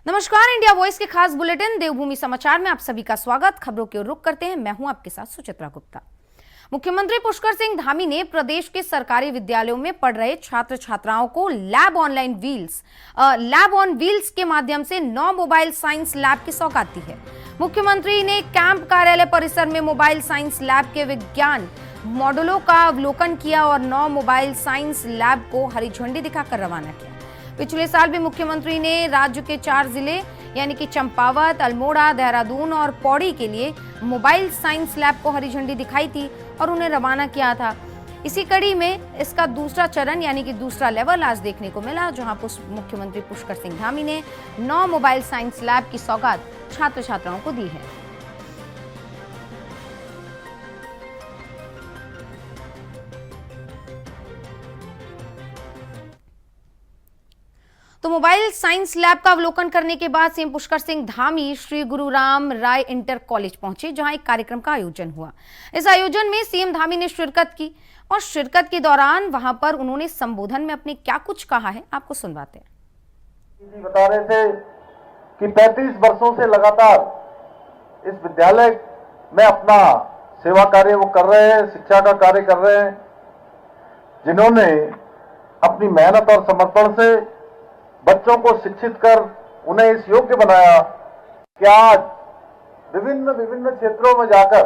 नमस्कार, India voice के खास बुलेटिन देवभूमि समाचार में आप सभी का स्वागत। खबरों की ओर रुख करते हैं। मैं हूं आपके साथ सुचित्रा गुप्ता। मुख्यमंत्री पुष्कर सिंह धामी ने प्रदेश के सरकारी विद्यालयों में पढ़ रहे छात्र छात्राओं को लैब ऑन व्हील्स के माध्यम से 9 मोबाइल साइंस लैब की सौगात दी है। मुख्यमंत्री ने कैंप कार्यालय परिसर में मोबाइल साइंस लैब के विज्ञान मॉडलों का अवलोकन किया और 9 मोबाइल साइंस लैब को हरी झंडी दिखाकर रवाना किया। पिछले साल भी मुख्यमंत्री ने राज्य के 4 जिले यानी कि चंपावत, अल्मोड़ा, देहरादून और पौड़ी के लिए मोबाइल साइंस लैब को हरी झंडी दिखाई थी और उन्हें रवाना किया था। इसी कड़ी में इसका दूसरा चरण यानी कि दूसरा लेवल आज देखने को मिला, जहां मुख्यमंत्री पुष्कर सिंह धामी ने 9 मोबाइल साइंस लैब की सौगात छात्र छात्राओं को दी है। तो मोबाइल साइंस लैब का अवलोकन करने के बाद सीएम पुष्कर सिंह धामी श्री गुरु राम राय इंटर कॉलेज पहुंचे, जहां एक कार्यक्रम का आयोजन हुआ। इस आयोजन में सीएम धामी ने शिरकत की और शिरकत के दौरान वहां पर उन्होंने संबोधन में अपने क्या कुछ कहा है, आपको सुनवाते हैं। बता रहे थे कि 35 वर्षों से लगातार इस विद्यालय में अपना सेवा कार्य वो कर रहे हैं, शिक्षा का कार्य कर रहे हैं, जिन्होंने अपनी मेहनत और समर्पण से बच्चों को शिक्षित कर उन्हें इस योग्य बनाया कि आज विभिन्न क्षेत्रों में जाकर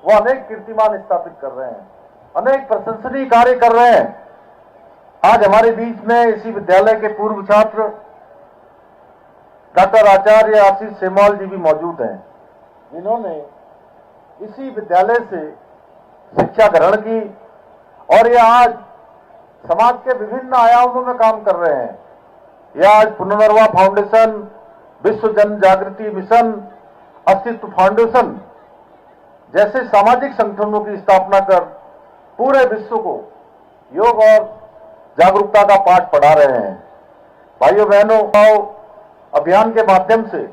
वो अनेक कीर्तिमान स्थापित कर रहे हैं, अनेक प्रशंसनीय कार्य कर रहे हैं। आज हमारे बीच में इसी विद्यालय के पूर्व छात्र डॉक्टर आचार्य आशीष सेमवाल जी भी मौजूद हैं, जिन्होंने इसी विद्यालय से शिक्षा ग्रहण की और ये आज समाज के विभिन्न आयामों में काम कर रहे हैं। यह आज पुनर्नवा फाउंडेशन, विश्व जन जागृति मिशन, अस्तित्व फाउंडेशन जैसे सामाजिक संगठनों की स्थापना कर पूरे विश्व को योग और जागरूकता का पाठ पढ़ा रहे हैं। भाइयों बहनों, अभियान के माध्यम से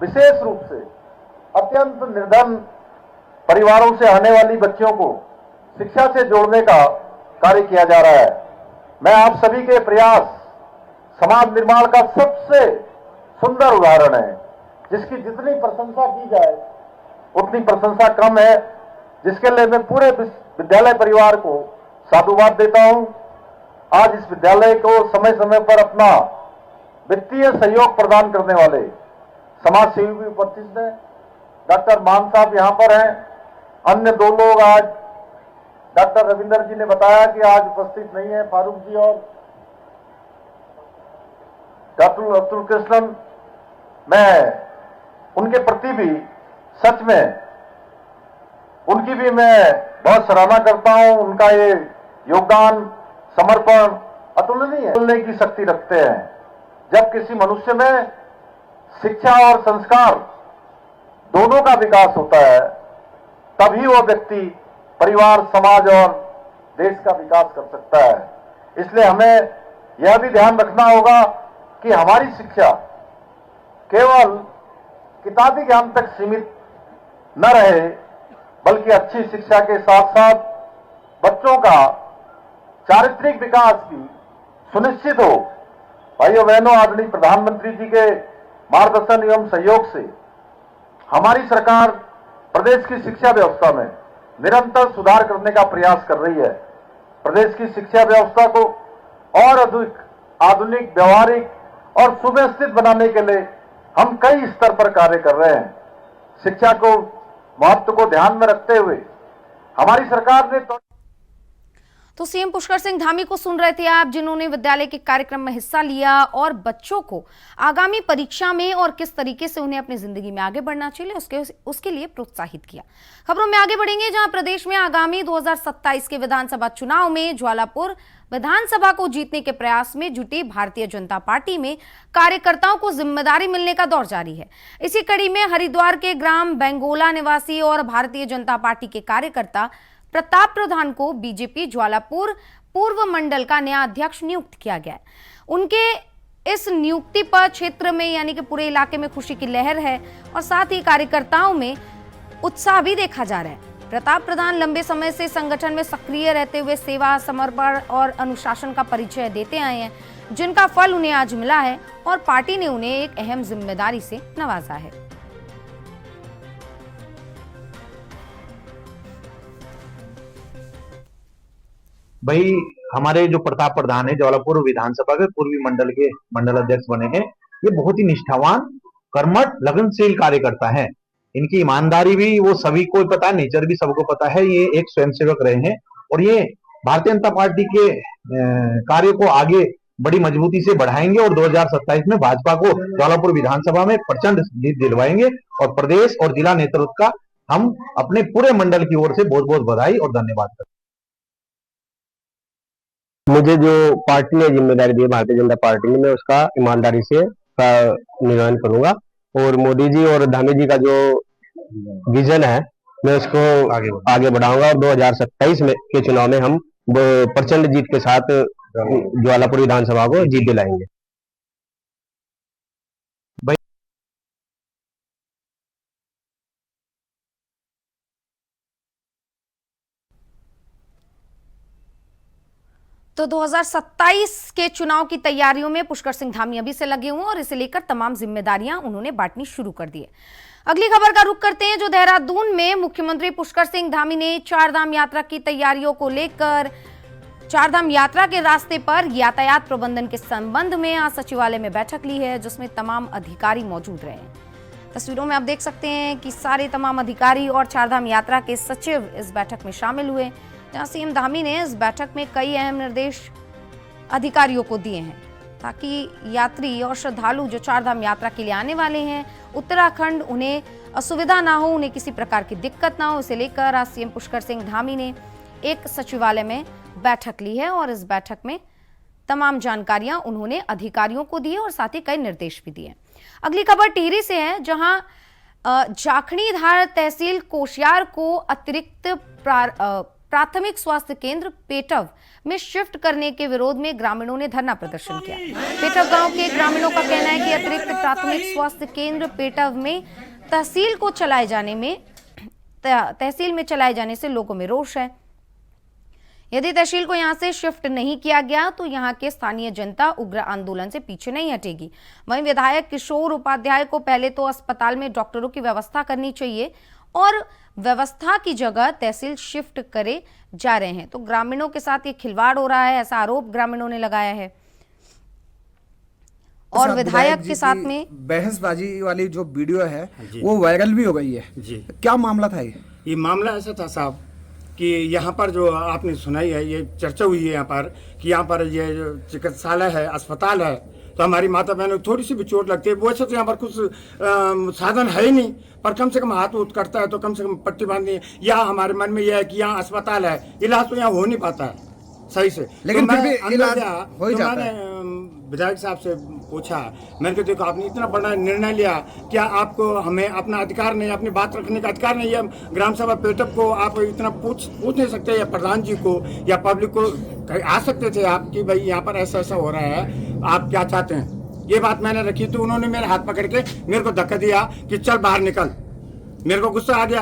विशेष रूप से अत्यंत निर्धन परिवारों से आने वाली बच्चियों को शिक्षा से जोड़ने का कार्य किया जा रहा है। मैं आप सभी के प्रयास समाज निर्माण का सबसे सुंदर उदाहरण है, जिसकी जितनी प्रशंसा की जाए उतनी प्रशंसा कम है, जिसके लिए मैं पूरे विद्यालय परिवार को साधुवाद देता हूं। आज इस विद्यालय को समय समय पर अपना वित्तीय सहयोग प्रदान करने वाले समाज सेवी भी उपस्थित हैं। डॉक्टर मान साहब यहां पर हैं, अन्य 2 लोग आज डॉक्टर रविंदर जी ने बताया कि आज उपस्थित नहीं है, फारूक जी और डॉक्टर अब्दुल कृष्णन। मैं उनके प्रति भी सच में उनकी भी मैं बहुत सराहना करता हूं। उनका ये योगदान, समर्पण अतुलनीय है, बोलने की शक्ति रखते हैं। जब किसी मनुष्य में शिक्षा और संस्कार दोनों का विकास होता है, तभी वो व्यक्ति परिवार, समाज और देश का विकास कर सकता है। इसलिए हमें यह भी ध्यान रखना होगा कि हमारी शिक्षा केवल किताबी ज्ञान तक सीमित न रहे, बल्कि अच्छी शिक्षा के साथ साथ बच्चों का चारित्रिक विकास भी सुनिश्चित हो। भाइयों बहनों, आदरणीय प्रधानमंत्री जी के मार्गदर्शन एवं सहयोग से हमारी सरकार प्रदेश की शिक्षा व्यवस्था में निरंतर सुधार करने का प्रयास कर रही है। प्रदेश की शिक्षा व्यवस्था को और अधिक आधुनिक, व्यवहारिक और सुव्यवस्थित बनाने के लिए हम कई स्तर पर कार्य कर रहे हैं। शिक्षा को महत्व को ध्यान में रखते हुए हमारी सरकार ने तो सीएम पुष्कर सिंह धामी को सुन रहे थे आप, जिन्होंने विद्यालय के कार्यक्रम में हिस्सा लिया और बच्चों को आगामी परीक्षा में और किस तरीके से उन्हें अपनी जिंदगी में आगे बढ़ना चाहिए उसके लिए प्रोत्साहित किया। खबरों में आगे बढ़ेंगे, जहां प्रदेश में आगामी 2027 के विधानसभा चुनाव में ज्वालापुर विधानसभा को जीतने के प्रयास में जुटी भारतीय जनता पार्टी में कार्यकर्ताओं को जिम्मेदारी मिलने का दौर जारी है। इसी कड़ी में हरिद्वार के ग्राम बेंगोला निवासी और भारतीय जनता पार्टी के कार्यकर्ता प्रताप प्रधान को बीजेपी ज्वालापुर पूर्व मंडल का नया अध्यक्ष नियुक्त किया गया है। उनके इस नियुक्ति पर क्षेत्र में यानी कि पूरे इलाके में खुशी की लहर है और साथ ही कार्यकर्ताओं में उत्साह भी देखा जा रहा है। प्रताप प्रधान लंबे समय से संगठन में सक्रिय रहते हुए सेवा, समर्पण और अनुशासन का परिचय देते आए हैं। जिनका फल उन्हें आज मिला है और पार्टी ने उन्हें एक अहम जिम्मेदारी से नवाजा है। भाई, हमारे जो प्रताप प्रधान है जौलापुर विधानसभा के पूर्वी मंडल के मंडल अध्यक्ष बने हैं, ये बहुत ही निष्ठावान, कर्मठ, लगनशील कार्यकर्ता है। इनकी ईमानदारी भी वो सभी को पता है, नेचर भी सबको पता है। ये एक स्वयंसेवक रहे हैं और ये भारतीय जनता पार्टी के कार्य को आगे बड़ी मजबूती से बढ़ाएंगे और 2027 में भाजपा को जौलापुर विधानसभा में प्रचंड जीत दिलवाएंगे। और प्रदेश और जिला नेतृत्व का हम अपने पूरे मंडल की ओर से बहुत बहुत बधाई और धन्यवाद करते हैं। मुझे जो पार्टी ने जिम्मेदारी दी है, भारतीय जनता पार्टी ने, मैं उसका ईमानदारी से निर्वहन करूंगा और मोदी जी और धामी जी का जो विजन है मैं उसको आगे बढ़ाऊंगा और 2027 में के चुनाव में हम प्रचंड जीत के साथ ज्वालापुर विधानसभा को जीत दिलाएंगे। तो 2027 के चुनाव की तैयारियों में पुष्कर सिंह धामी अभी से लगे हुए और इसे लेकर तमाम जिम्मेदारियां उन्होंने बांटनी शुरू कर दी है। अगली खबर का रुख करते हैं, जो देहरादून में मुख्यमंत्री पुष्कर सिंह धामी ने चारधाम यात्रा की तैयारियों को लेकर चारधाम यात्रा के रास्ते पर यातायात प्रबंधन के संबंध में आज सचिवालय में बैठक ली है, जिसमें तमाम अधिकारी मौजूद रहे हैं। तस्वीरों में आप देख सकते हैं कि सारे तमाम अधिकारी और चारधाम यात्रा के सचिव इस बैठक में शामिल हुए, जहां सीएम धामी ने इस बैठक में कई अहम निर्देश अधिकारियों को दिए हैं ताकि यात्री और श्रद्धालु जो चारधाम यात्रा के लिए आने वाले हैं उत्तराखंड, उन्हें असुविधा ना हो, उन्हें किसी प्रकार की दिक्कत ना हो। इसे लेकर आज सीएम पुष्कर सिंह धामी ने एक सचिवालय में बैठक ली है और इस बैठक में तमाम जानकारियां उन्होंने अधिकारियों को दी और साथ ही कई निर्देश भी दिए। अगली खबर टिहरी से है, जहां जाखणीधार तहसील कोशियार को अतिरिक्त प्राथमिक स्वास्थ्य केंद्र पेटव में शिफ्ट करने के विरोध में ग्रामीणों ने धरना प्रदर्शन किया। पेटव गांव के ग्रामीणों का कहना है कि अतिरिक्त प्राथमिक स्वास्थ्य केंद्र पेटव में तहसील में चलाए जाने से लोगों में रोष है। यदि तहसील को यहां से शिफ्ट नहीं किया गया तो यहां के स्थानीय जनता उग्र आंदोलन से पीछे नहीं हटेगी। वहीं विधायक किशोर उपाध्याय को पहले तो अस्पताल में डॉक्टरों की व्यवस्था करनी चाहिए और व्यवस्था की जगह तहसील शिफ्ट करे जा रहे हैं, तो ग्रामीणों के साथ ये खिलवाड़ हो रहा है, ऐसा आरोप ग्रामीणों ने लगाया है। और विधायक के साथ में बहसबाजी वाली जो वीडियो है वो वायरल भी हो गई है जी। क्या मामला था ये मामला ऐसा था साहब कि यहाँ पर जो आपने सुनाई है, ये चर्चा हुई है यहाँ पर कि यहाँ पर ये जो चिकित्सालय है, अस्पताल है, तो हमारी माता बहनों को थोड़ी सी भी चोट लगती है। वैसे तो यहाँ पर कुछ साधन है ही नहीं, पर कम से कम हाथ उठ करता है तो कम से कम पट्टी बांधनी है, या हमारे मन में यह है कि यहाँ अस्पताल है, इलाज तो यहाँ हो नहीं पाता है सही से। लेकिन तो फिर भी इलाज हो ही जाता है। विधायक साहब से पूछा, मैंने कहा देखो आपने इतना बड़ा निर्णय लिया, क्या आपको हमें अपना अधिकार नहीं, अपनी बात रखने का अधिकार नहीं है? ग्राम सभा पेटअप को आप इतना पूछ नहीं सकते, या प्रधान जी को या पब्लिक को आ सकते थे आप कि भाई यहाँ पर ऐसा ऐसा हो रहा है, आप क्या चाहते हैं? ये बात मैंने रखी तो उन्होंने मेरे हाथ पकड़ के मेरे को धक्का दिया कि चल बाहर निकल। मेरे को गुस्सा आ गया,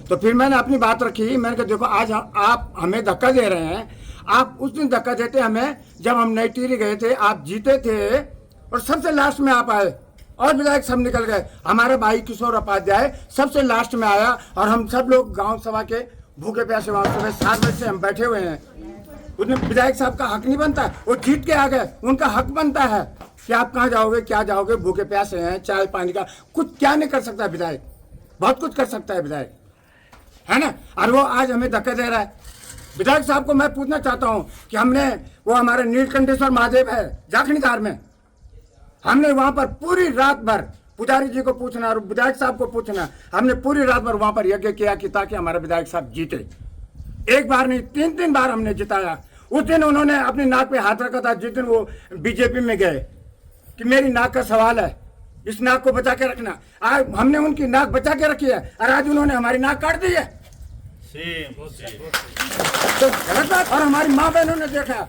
तो फिर मैंने अपनी बात रखी। मैंने कहा देखो आज आप हमें धक्का दे रहे हैं, आप उस दिन धक्का देते हमें जब हम नई टिहरी गए थे, आप जीते थे और सबसे लास्ट में आप आए और विधायक सब निकल गए। हमारे भाई किशोर उपाध्याय सबसे लास्ट में आया और हम सब लोग गांव सभा के भूखे प्यासे वहां सुबह 7 बजे से हम बैठे हुए हैं। उसमें विधायक साहब का हक नहीं बनता, वो जीत के आ गए, उनका हक बनता है कि आप कहाँ जाओगे, क्या जाओगे, भूखे प्यासे हैं, चाय पानी का कुछ क्या नहीं कर सकता विधायक, बहुत कुछ कर सकता है विधायक, है ना। और वो आज हमें धक्का दे रहा है। विधायक साहब को मैं पूछना चाहता हूं कि हमने वो हमारे नीलकंठेश्वर महादेव है जाखणीधार में, हमने वहां पर पूरी रात भर पुजारी जी को पूछना और विधायक साहब को पूछना, हमने पूरी रात भर वहां पर यज्ञ किया कि ताकि हमारे विधायक साहब जीते। एक बार नहीं 3 बार हमने जिताया। उस दिन उन्होंने अपनी नाक पे हाथ रखा था जिस दिन वो बीजेपी में गए कि मेरी नाक का सवाल है, इस नाक को बचा के रखना। आज हमने उनकी नाक बचा के रखी है और आज उन्होंने हमारी नाक काट दी है, तो गलत बात। और हमारी माँ बहनों ने देखा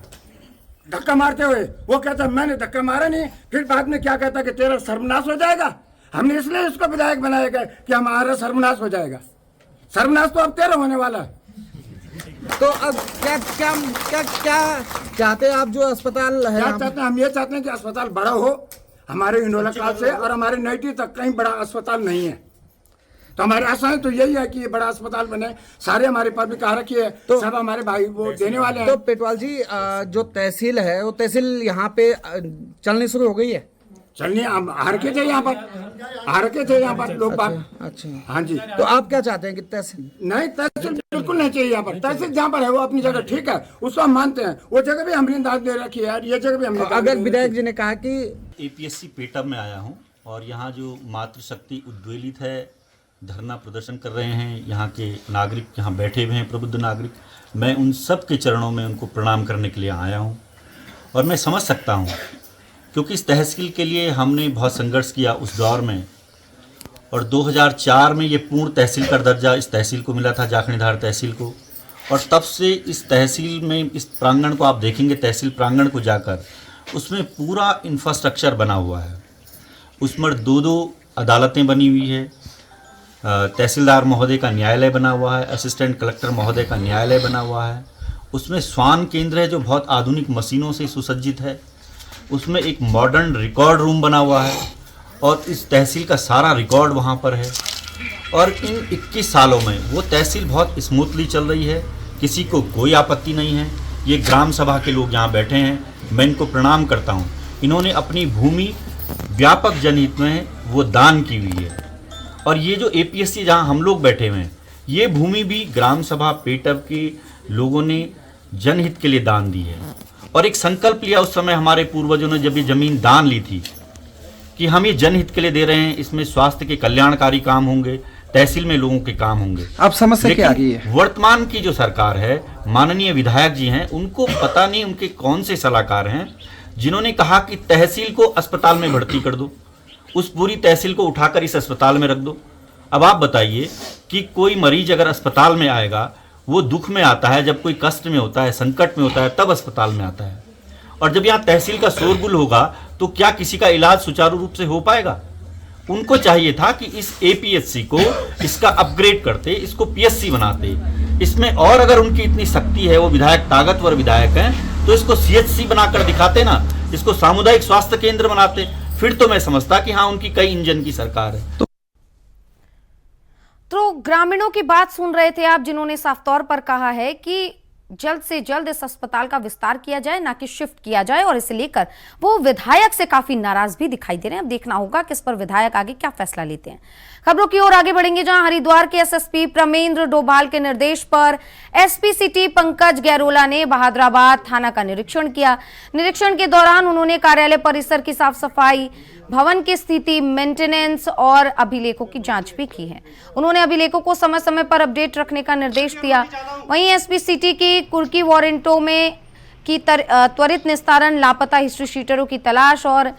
धक्का मारते हुए, वो कहता मैंने धक्का मारा नहीं, फिर बाद में क्या कहता कि तेरा सर्वनाश हो जाएगा। हमने इसलिए उसको विधायक बनाया गया कि हमारा सर्वनाश हो जाएगा। सर्वनाश तो अब तेरा होने वाला है। तो अब क्या क्या क्या क्या चाहते हैं आप जो अस्पताल है क्या यहाँ पे? चाहते हैं? हम ये चाहते हैं कि अस्पताल बड़ा हो हमारे इंडोला काल से, और हमारे नैटी तक कहीं बड़ा अस्पताल नहीं है। तो हमारी आशाएं तो यही है कि ये बड़ा अस्पताल बने। सारे हमारे पास भी कहा रखी है, तो सब हमारे भाई वो देने वाले हैं। तो पेटवाल जी जो तहसील है वो तहसील यहाँ पे चलनी शुरू हो गई है? चलनी हार के थे यहाँ पर लोग बात। अच्छा, हाँ जी। तो आप क्या चाहते हैं कि तहसील? नहीं, तहसील बिल्कुल नहीं चाहिए यहाँ पर। तहसील जहाँ पर है वो अपनी जगह ठीक है, उसको हम मानते हैं। वो जगह भी हमने दाद दे रखी है यार, ये जगह भी हमने। अगर विधायक जी ने कहा कि एपीएससी पेटअप में आया हूँ और यहाँ जो मातृशक्ति उद्वेलित है, धरना प्रदर्शन कर रहे हैं, यहाँ के नागरिक यहाँ बैठे हुए हैं, प्रबुद्ध नागरिक, मैं उन सब के चरणों में उनको प्रणाम करने के लिए आया हूँ। और मैं समझ सकता हूँ क्योंकि इस तहसील के लिए हमने बहुत संघर्ष किया उस दौर में, और 2004 में ये पूर्ण तहसील का दर्जा इस तहसील को मिला था, जाखणीधार तहसील को। और तब से इस तहसील में, इस प्रांगण को आप देखेंगे, तहसील प्रांगण को जाकर, उसमें पूरा इंफ्रास्ट्रक्चर बना हुआ है। उसमें 2-2 अदालतें बनी हुई है, तहसीलदार महोदय का न्यायालय बना हुआ है, असिस्टेंट कलेक्टर महोदय का न्यायालय बना हुआ है। उसमें स्वान केंद्र है जो बहुत आधुनिक मशीनों से सुसज्जित है। उसमें एक मॉडर्न रिकॉर्ड रूम बना हुआ है और इस तहसील का सारा रिकॉर्ड वहाँ पर है। और इन 21 सालों में वो तहसील बहुत स्मूथली चल रही है, किसी को कोई आपत्ति नहीं है। ये ग्राम सभा के लोग यहाँ बैठे हैं, मैं इनको प्रणाम करता हूँ। इन्होंने अपनी भूमि व्यापक जनहित में वो दान की हुई है। और ये जो एपीएससी जहाँ हम लोग बैठे हुए हैं, ये भूमि भी ग्राम सभा पेटअप के लोगों ने जनहित के लिए दान दी है। और एक संकल्प लिया उस समय हमारे पूर्वजों ने, जब ये जमीन दान ली थी, कि हम ये जनहित के लिए दे रहे हैं, इसमें स्वास्थ्य के कल्याणकारी काम होंगे, तहसील में लोगों के काम होंगे। अब समस्या क्या आ गई है? वर्तमान की जो सरकार है, माननीय विधायक जी हैं, उनको पता नहीं उनके कौन से सलाहकार हैं जिन्होंने कहा कि तहसील को अस्पताल में भर्ती कर दो, उस पूरी तहसील को उठाकर इस अस्पताल में रख दो। अब आप बताइए कि कोई मरीज अगर अस्पताल में आएगा, वो दुख में आता है, जब कोई कष्ट में होता है, संकट में होता है, तब अस्पताल में आता है। और जब यहाँ तहसील का शोरगुल होगा तो क्या किसी का इलाज सुचारू रूप से हो पाएगा? उनको चाहिए था कि इस एपीएससी को इसका अपग्रेड करते, इसको पीएससी बनाते। इसमें और अगर उनकी इतनी शक्ति है, वो विधायक ताकतवर विधायक हैं, तो इसको सीएचसी बनाकर दिखाते ना, इसको सामुदायिक स्वास्थ्य केंद्र बनाते। फिर तो मैं समझता कि हाँ, उनकी कई इंजन की सरकार है। तो ग्रामीणों की बात सुन रहे थे आप, जिन्होंने साफ तौर पर कहा है कि जल्द से जल्द इस अस्पताल का विस्तार किया जाए, ना कि शिफ्ट किया जाए। और इसे लेकर वो विधायक से काफी नाराज भी दिखाई दे रहे हैं। अब देखना होगा कि इस पर विधायक आगे क्या फैसला लेते हैं। खबरों की ओर आगे बढ़ेंगे, जहां हरिद्वार के एसएसपी प्रमेंद्र डोभाल के निर्देश पर एसपी सिटी पंकज गैरोला ने बहादुराबाद थाना का निरीक्षण किया। निरीक्षण के दौरान उन्होंने कार्यालय परिसर की साफ सफाई, भवन की स्थिति, मेंटेनेंस और अभिलेखों की जांच भी की है। उन्होंने अभिलेखों को समय समय पर अपडेट रखने का निर्देश दिया। वहीं एसपी सिटी की कुर्की वारंटों में की त्वरित निस्तारण, लापता हिस्ट्री शीटरों की तलाश और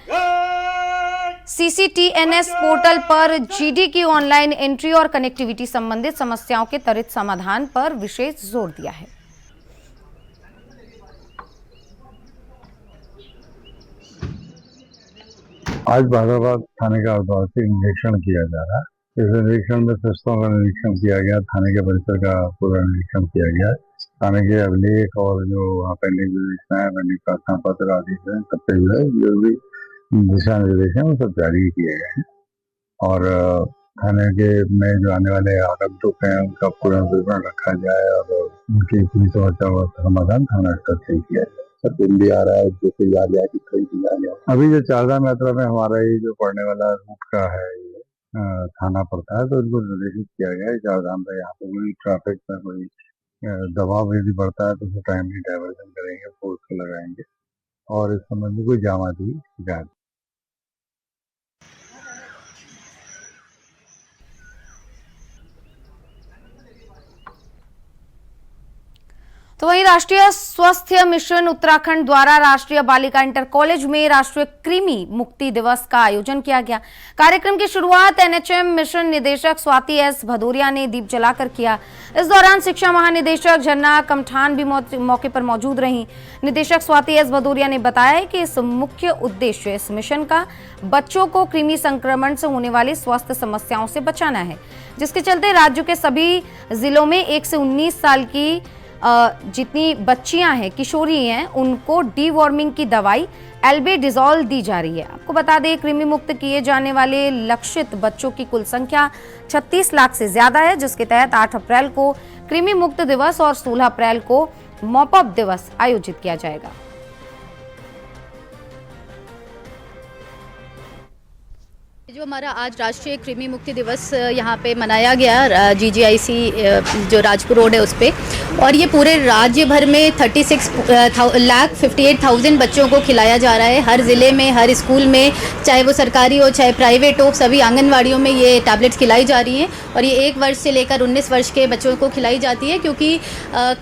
CCTNS पोर्टल पर जीडी की ऑनलाइन एंट्री और कनेक्टिविटी संबंधित समस्याओं के त्वरित समाधान पर विशेष जोर दिया है। आज बहादुराबाद थाने का औद्योगिक निरीक्षण किया जा रहा है। इस निरीक्षण में शस्त्रों का निरीक्षण किया गया, थाने के परिसर का पूरा निरीक्षण किया गया। थाने के अभिलेख और जो वहाँ पेंडिंग निर्देशाएं, पेंडिंग प्रार्थना पत्र आदि से सबसे जो भी दिशा निर्देश हैं वो सब जारी किए गए हैं। और थाने के में जो आने वाले आगंतुक हैं उनका पूरा विवरण रखा जाए और उनकी पूरी समस्या का समाधान थाना स्तर से किया जाए। सब दिल्ली आ रहा है, जैसे याद आया कि कई दिन आ गया। अभी जो चारधाम यात्रा में हमारा ये जो पड़ने वाला रूट का है, ये थाना पड़ता है, तो इनको निर्देशित किया गया है चारधाम पे यहाँ पे कोई ट्रैफिक में कोई दबाव यदि बढ़ता है तो उसे टाइमली डाइवर्जन करेंगे, फोर्स को लगाएंगे और इस संबंध में कोई जामादी शिकायत। तो वहीं राष्ट्रीय स्वास्थ्य मिशन उत्तराखंड द्वारा राष्ट्रीय बालिका इंटर कॉलेज में राष्ट्रीय कृमि मुक्ति दिवस का आयोजन किया गया। कार्यक्रम की शुरुआत एनएचएम मिशन निदेशक स्वाति एस भदौरिया ने दीप जलाकर किया। इस दौरान शिक्षा महानिदेशक झरना कमठान भी मौके पर मौजूद रहीं। निदेशक स्वाति एस भदौरिया ने बताया कि इस मुख्य उद्देश्य इस मिशन का बच्चों को कृमि संक्रमण से होने वाली स्वास्थ्य समस्याओं से बचाना है, जिसके चलते राज्य के सभी जिलों में 1 से 19 साल की जितनी बच्चियां हैं, किशोरी हैं, उनको डीवॉर्मिंग की दवाई एल्बेंडाजोल दी जा रही है। आपको बता दें, कृमि मुक्त किए जाने वाले लक्षित बच्चों की कुल संख्या 36 लाख से ज्यादा है, जिसके तहत 8 अप्रैल को कृमि मुक्त दिवस और 16 अप्रैल को मॉप अप दिवस आयोजित किया जाएगा। जो हमारा आज राष्ट्रीय कृमि मुक्ति दिवस यहाँ पे मनाया गया GGIC जो राजपुर रोड है उस पे, और ये पूरे राज्य भर में 36,58,000 बच्चों को खिलाया जा रहा है। हर ज़िले में, हर स्कूल में, चाहे वो सरकारी हो चाहे प्राइवेट हो, सभी आंगनवाड़ियों में ये टैबलेट्स खिलाई जा रही हैं। और ये 1 वर्ष से लेकर 19 वर्ष के बच्चों को खिलाई जाती है, क्योंकि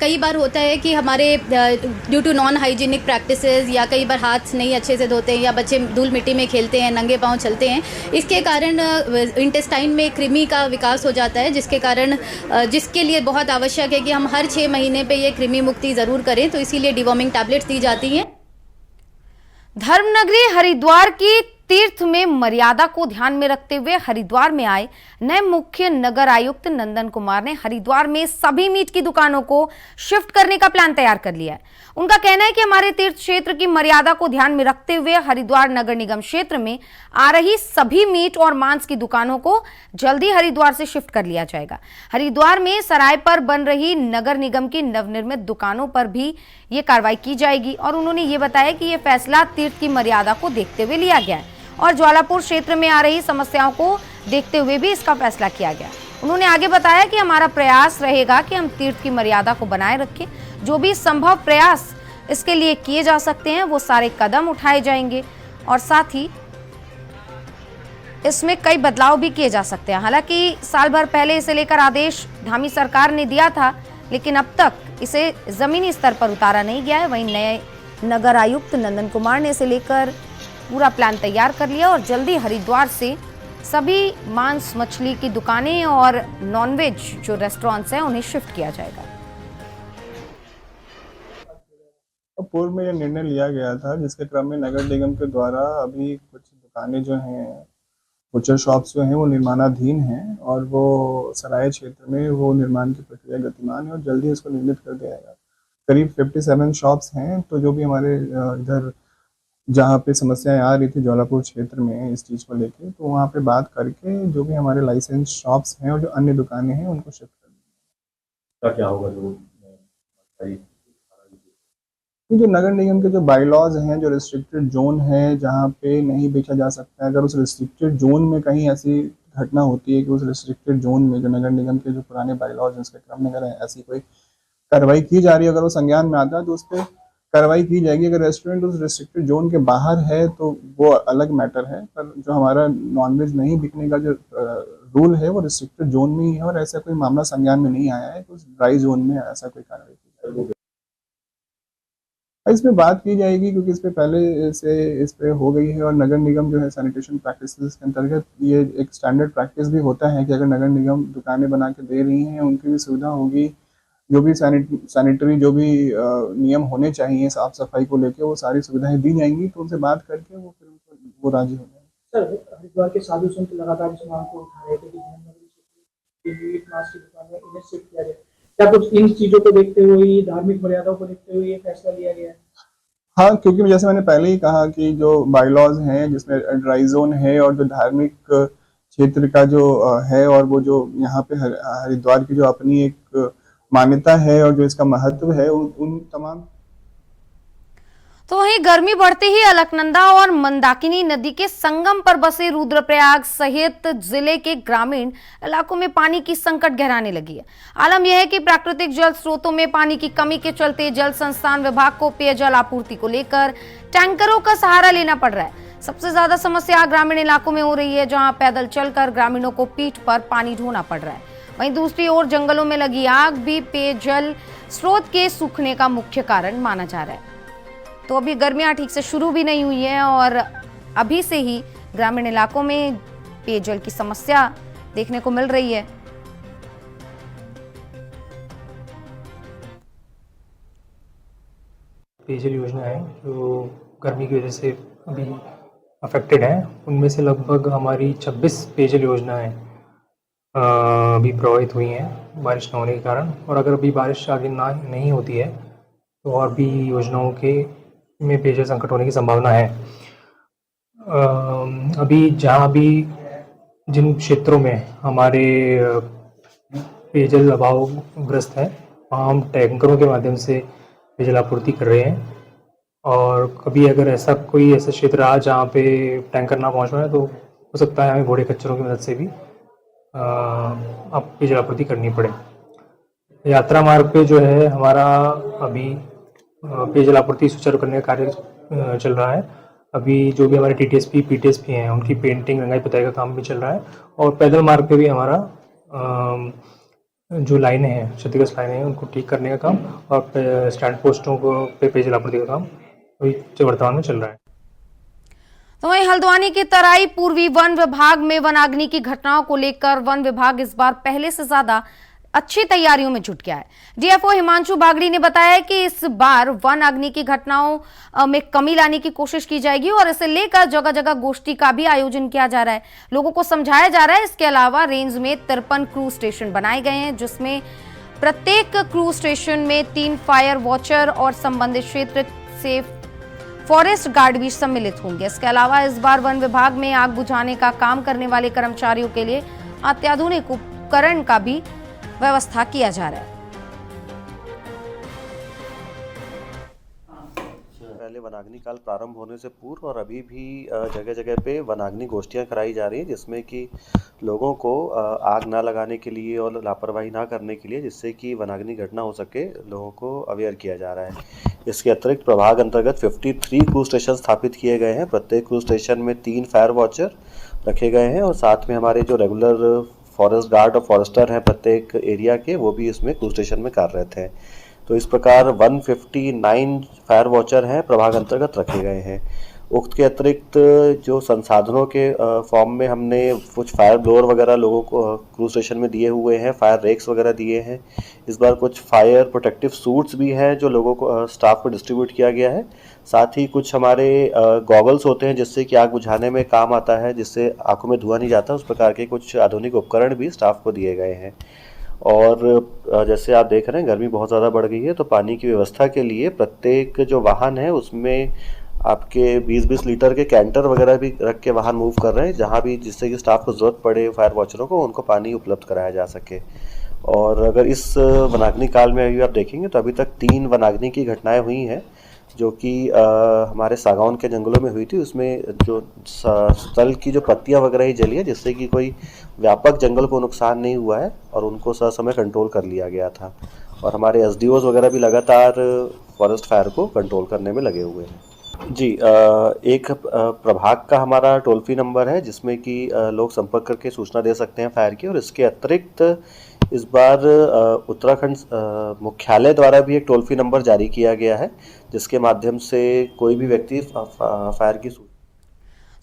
कई बार होता है कि हमारे due to non hygienic practices, या कई बार हाथ नहीं अच्छे से धोते हैं, या बच्चे धूल मिट्टी में खेलते हैं, नंगे पाँव चलते हैं, इसके कारण इंटेस्टाइन में कृमि का विकास हो जाता है, जिसके लिए बहुत आवश्यक है कि हम हर 6 महीने पे ये कृमि मुक्ति ज़रूर करें। तो इसीलिए डिवॉर्मिंग टैबलेट्स दी जाती हैं। धर्मनगरी हरिद्वार की तीर्थ में मर्यादा को ध्यान में रखते हुए हरिद्वार में आए नए मुख्य नगर आयुक्त नंदन कुमार ने हरिद्वार में सभी मीट की दुकानों को शिफ्ट करने का प्लान तैयार कर लिया है। उनका कहना है कि हमारे तीर्थ क्षेत्र की मर्यादा को ध्यान में रखते हुए हरिद्वार नगर निगम क्षेत्र में आ रही सभी मीट और मांस की दुकानों को जल्दी हरिद्वार से शिफ्ट कर लिया जाएगा। हरिद्वार में सराय पर बन रही नगर निगम की नवनिर्मित दुकानों पर भी ये कार्रवाई की जाएगी, और उन्होंने ये बताया कि ये फैसला तीर्थ की मर्यादा को देखते हुए लिया गया है और ज्वालापुर क्षेत्र में आ रही समस्याओं को देखते हुए भी इसका फैसला किया गया। उन्होंने आगे बताया कि हमारा प्रयास रहेगा कि हम तीर्थ की मर्यादा को बनाए रखें। जो भी संभव प्रयास इसके लिए किए जा सकते हैं वो सारे कदम उठाए जाएंगे, और साथ ही इसमें कई बदलाव भी किए जा सकते हैं। हालांकि साल भर पहले इसे लेकर आदेश धामी सरकार ने दिया था, लेकिन अब तक इसे जमीनी स्तर पर उतारा नहीं गया है। वहीं नए नगर आयुक्त नंदन कुमार ने इसे लेकर पूरा प्लान तैयार कर लिया और जल्दी हरिद्वार से सभी मांस मछली की दुकानें और नॉनवेज जो रेस्टोरेंट्स हैं उन्हें शिफ्ट किया जाएगा। पूर्व में यह निर्णय लिया गया था, जिसके क्रम में नगर निगम के द्वारा अभी कुछ दुकानें जो हैं, बुचर शॉप्स जो हैं वो निर्माणाधीन हैं, और वो सराय क्षेत्र में वो निर्माण की प्रक्रिया गतिमान है और जल्दी इसको निर्मित कर दिया जाएगा। करीब 57 शॉप्स हैं। तो जो भी हमारे इधर जहाँ पे समस्याएं आ रही थी ज्वालापुर क्षेत्र में इस चीज़ को लेके, तो वहाँ पे बात करके जो भी हमारे लाइसेंस शॉप्स हैं और जो अन्य दुकानें हैं उनको शिफ्ट कर देंगे। क्या होगा जो नगर निगम के जो बाईलॉज हैं, जो रिस्ट्रिक्टेड जोन है जहाँ पे नहीं बेचा जा सकता है, अगर उस रिस्ट्रिक्टेड जोन में कहीं ऐसी घटना होती है कि उस रिस्ट्रिक्टेड जोन में जो नगर निगम के जो पुराने बाईलॉज हैं उसके क्रम में अगर ऐसी कोई कार्रवाई की जा रही है, अगर वो संज्ञान में आता है तो उस पर कार्रवाई की जाएगी। अगर रेस्टोरेंट उस रिस्ट्रिक्टेड जोन के बाहर है तो वो अलग मैटर है, पर जो हमारा नॉनवेज नहीं बिकने का जो रूल है वो रिस्ट्रिक्टेड जोन में ही है, और ऐसा कोई मामला संज्ञान में नहीं आया है तो उस ड्राई जोन में ऐसा कोई कार्रवाई की जाएगी। इसमें बात की जाएगी क्योंकि इस पे पहले से इस पे हो गई है, और नगर निगम जो है सैनिटेशन प्रैक्टिसेस के अंतर्गत ये एक स्टैंडर्ड प्रैक्टिस भी होता है कि अगर नगर निगम दुकानें बना के दे रही हैं उनकी भी सुविधा होगी, जो भी सैनिटरी जो भी नियम होने चाहिए साफ सफाई को लेकर वो सारी सुविधाएं दी जाएंगी। तो उनसे बात करके वो फिर वो राजी हो जाएंगे। सर, हरिद्वार के साधु संत लगातार इस मांग को उठा रहे थे कि मीट मांस की दुकानें इन्हें शिफ्ट किया जाए। क्या कुछ इन चीजों को देखते हुए, धार्मिक मर्यादाओं को देखते हुए ये फैसला लिया गया है? हाँ, क्योंकि जैसे मैंने पहले ही कहा कि जो बाईलॉज हैं जिसमें ड्राई जोन है और जो धार्मिक क्षेत्र का जो है, और वो जो यहाँ पे हरिद्वार की जो अपनी एक मान्यता है और जो इसका महत्व है, उन तमाम। तो वहीं गर्मी बढ़ते ही अलकनंदा और मंदाकिनी नदी के संगम पर बसे रुद्रप्रयाग सहित जिले के ग्रामीण इलाकों में पानी की संकट गहराने लगी है। आलम यह है कि प्राकृतिक जल स्रोतों में पानी की कमी के चलते जल संस्थान विभाग को पेयजल आपूर्ति को लेकर टैंकरों का सहारा लेना पड़ रहा है। सबसे ज्यादा समस्या ग्रामीण इलाकों में हो रही है, जहां पैदल चलकर ग्रामीणों को पीठ पर पानी ढोना पड़ रहा है। वहीं दूसरी ओर जंगलों में लगी आग भी पेयजल स्रोत के सूखने का मुख्य कारण माना जा रहा है। तो अभी गर्मियां ठीक से शुरू भी नहीं हुई है और अभी से ही ग्रामीण इलाकों में पेयजल की समस्या देखने को मिल रही है। पेयजल योजना है जो गर्मी की वजह से अभी अफेक्टेड है, उनमें से लगभग हमारी 26 पेयजल योजना है अभी प्रभावित हुई हैं बारिश न होने के कारण। और अगर अभी बारिश आगे नहीं होती है तो और भी योजनाओं में पेयजल संकट होने की संभावना है। अभी जहाँ भी जिन क्षेत्रों में हमारे पेयजल अभाव ग्रस्त है वहाँ हम टैंकरों के माध्यम से पेयजल आपूर्ति कर रहे हैं। और कभी अगर ऐसा क्षेत्र रहा जहाँ पे टैंकर ना पहुँच पाए तो हो सकता है हमें घोड़े खच्चरों की मदद से भी अब पेयजल आपूर्ति करनी पड़े। यात्रा मार्ग पे जो है हमारा अभी पेयजल आपूर्ति सुचारू करने का कार्य चल रहा है। अभी जो भी हमारे टीटीएसपी पीटीएसपी हैं उनकी पेंटिंग रंगाई पुताई का काम भी चल रहा है। और पैदल मार्ग पे भी हमारा जो लाइनें हैं क्षतिग्रस्त लाइनें हैं उनको ठीक करने का काम और स्टैंड पोस्टों को पे पेयजल आपूर्ति का काम अभी वर्तमान में चल रहा है। तो वहीं हल्द्वानी के तराई पूर्वी वन विभाग में वनाग्नि की घटनाओं को लेकर वन विभाग इस बार पहले से ज्यादा अच्छी तैयारियों में जुट गया है। डीएफओ हिमांशु बागड़ी ने बताया कि इस बार वन अग्नि की घटनाओं में कमी लाने की कोशिश की जाएगी और इसे लेकर जगह जगह गोष्ठी का भी आयोजन किया जा रहा है, लोगों को समझाया जा रहा है। इसके अलावा रेंज में 53 क्रूज स्टेशन बनाए गए हैं जिसमें प्रत्येक क्रूज स्टेशन में 3 फायर वॉचर और संबंधित क्षेत्र से फॉरेस्ट गार्ड भी सम्मिलित होंगे। इसके अलावा इस बार वन विभाग में आग बुझाने का काम करने वाले कर्मचारियों के लिए अत्याधुनिक उपकरण का भी व्यवस्था किया जा रहा है। पहले वनाग्नि काल प्रारंभ होने से पूर्व और अभी भी जगह जगह पे वनाग्नि गोष्ठियां कराई जा रही हैं जिसमें कि लोगों को आग ना लगाने के लिए और लापरवाही ना करने के लिए, जिससे कि वनाग्नि घटना हो सके, लोगों को अवेयर किया जा रहा है। इसके अतिरिक्त प्रभाग अंतर्गत 53 क्रूज स्टेशन स्थापित किए गए हैं। प्रत्येक क्रूज स्टेशन में 3 फायर वॉचर रखे गए हैं और साथ में हमारे जो रेगुलर फॉरेस्ट गार्ड और फॉरेस्टर हैं प्रत्येक एरिया के, वो भी इसमें क्रूज स्टेशन में कार्यरत हैं। तो इस प्रकार 159 फायर वॉचर हैं प्रभाग अंतर्गत रखे गए हैं। उक्त के अतिरिक्त जो संसाधनों के फॉर्म में हमने कुछ फायर ब्लोअर वगैरह लोगों को क्रूज स्टेशन में दिए हुए हैं, फायर रेक्स वगैरह दिए हैं। इस बार कुछ फायर प्रोटेक्टिव सूट्स भी हैं जो लोगों को स्टाफ को डिस्ट्रीब्यूट किया गया है। साथ ही कुछ हमारे गॉगल्स होते हैं जिससे कि आग बुझाने में काम आता है, जिससे आंखों में धुआं नहीं जाता, उस प्रकार के कुछ आधुनिक उपकरण भी स्टाफ को दिए गए हैं। और जैसे आप देख रहे हैं गर्मी बहुत ज़्यादा बढ़ गई है, तो पानी की व्यवस्था के लिए प्रत्येक जो वाहन है उसमें आपके 20-20 लीटर के कैंटर वगैरह भी रख के वाहन मूव कर रहे हैं, जहाँ भी जिससे कि स्टाफ को ज़रूरत पड़े फायर वॉचरों को उनको पानी उपलब्ध कराया जा सके। और अगर इस वनाग्नि काल में अभी आप देखेंगे तो अभी तक 3 वनाग्नि की घटनाएं हुई हैं जो कि हमारे सागौन के जंगलों में हुई थी। उसमें जो स्थल की जो पत्तियां वगैरह ही जली है, जिससे कि कोई व्यापक जंगल को नुकसान नहीं हुआ है और उनको ससमय कंट्रोल कर लिया गया था। और हमारे एसडीओज वगैरह भी लगातार फॉरेस्ट फायर को कंट्रोल करने में लगे हुए हैं। जी, एक प्रभाग का हमारा टोल फ्री नंबर है जिसमें कि लोग संपर्क करके सूचना दे सकते हैं फायर की। और इसके अतिरिक्त इस बार उत्तराखंड मुख्यालय द्वारा भी एक टोल फ्री नंबर जारी किया गया है जिसके माध्यम से कोई भी व्यक्ति फायर की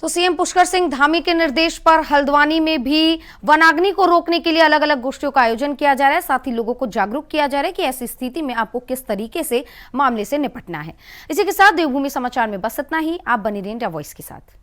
तो सीएम पुष्कर सिंह धामी के निर्देश पर हल्द्वानी में भी वनाग्नि को रोकने के लिए अलग अलग गोष्ठियों का आयोजन किया जा रहा है। साथ ही लोगों को जागरूक किया जा रहा है कि ऐसी स्थिति में आपको किस तरीके से मामले से निपटना है। इसी के साथ देवभूमि समाचार में बस इतना ही। आप बनी रहिए इंडिया वॉइस के साथ।